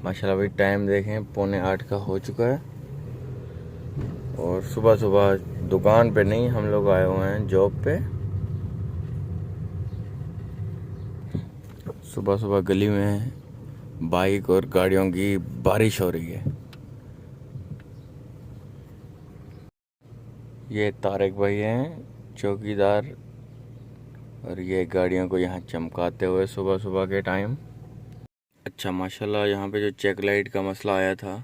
माशाल्लाह भाई टाइम देखें 7:45 का हो चुका है। और सुबह सुबह दुकान पे नहीं, हम लोग आए हुए हैं जॉब पे। सुबह सुबह गली में बाइक और गाड़ियों की बारिश हो रही है। ये तारिक भाई हैं चौकीदार, और ये गाड़ियों को यहाँ चमकाते हुए सुबह सुबह के टाइम। अच्छा माशाल्लाह, यहाँ पे जो चेक लाइट का मसला आया था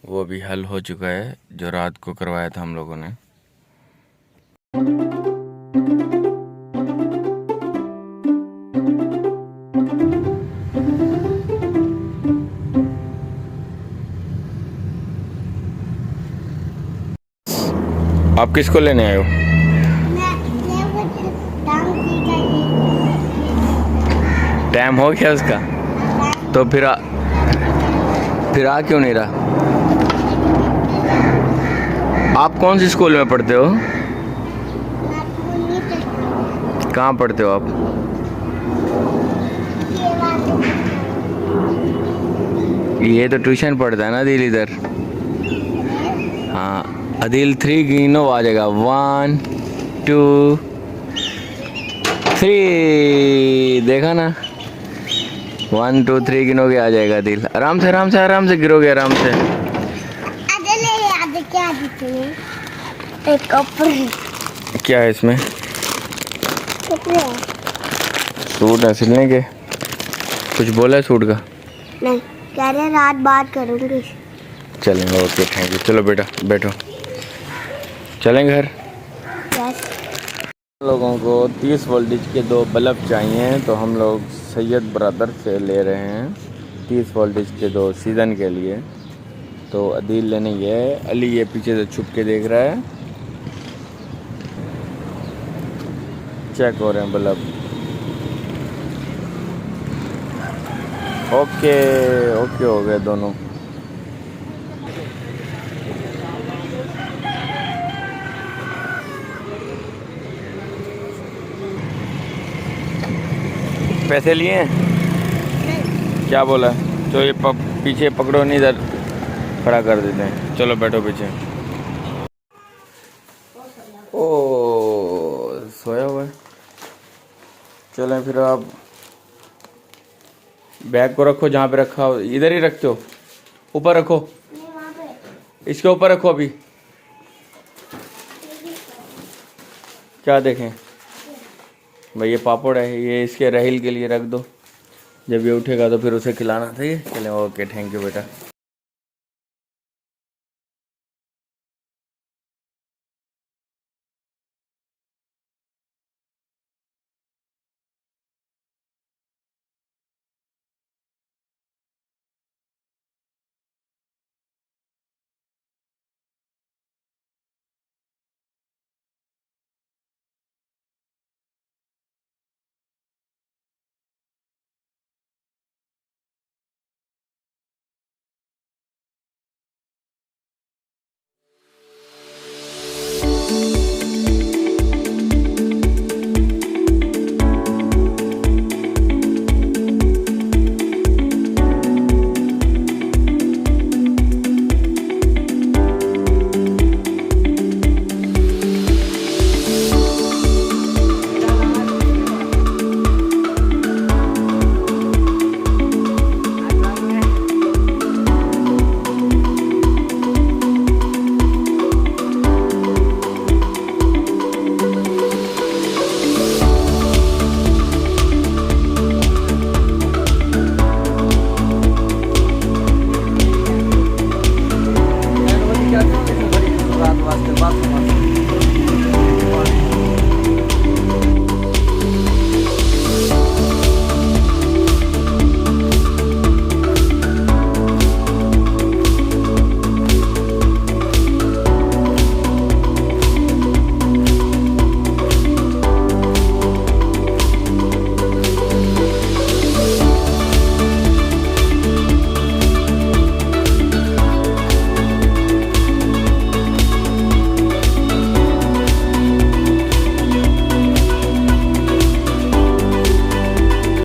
वो भी हल हो चुका है, जो रात को करवाया था हम लोगों ने। आप किसको लेने आए हो? टाइम हो गया उसका, तो फिर आ क्यों नहीं रहा? आप कौन सी स्कूल में पढ़ते हो? कहाँ पढ़ते हो आप? ये तो ट्यूशन पढ़ता है ना अदील इधर। हाँ अदील 3 गिनो आ जाएगा, 1 2 3। देखा ना, 1 2 3 गिनोगे आ जाएगा अदील। आराम से आराम से आराम से गिरोगे, आराम से। एक कपड़े क्या है इसमें? सूट है सिलने के। कुछ बोला है सूट का? नहीं, कह रहे रात बात करूंगी। चलेंगे, ओके थैंक यू। चलो बेटा बैठो, चलेंगे घर। यस। लोगों को 30 वोल्टेज के 2 बल्ब चाहिए, तो हम लोग सैयद ब्रदर से ले रहे हैं 30 वोल्टेज के 2 सीज़न के लिए। तो अदील लेने गए, अली ये पीछे से छुप के देख रहा है। चेक हो रहे हैं बल्ब। ओके ओके हो गए दोनों। पैसे लिए हैं? क्या बोला? तो ये पीछे पकड़ो, नहीं इधर खड़ा कर देते हैं। चलो बैठो पीछे। ओ सोया हुआ है। चलें फिर, आप बैग को रखो जहाँ पे रखा हो, इधर ही रखते हो? ऊपर रखो, इसके ऊपर रखो। अभी क्या देखें भाई, ये पापड़ है, ये इसके राहिल के लिए रख दो। जब ये उठेगा तो फिर उसे खिलाना। ठीक है, चलें, ओके थैंक यू बेटा।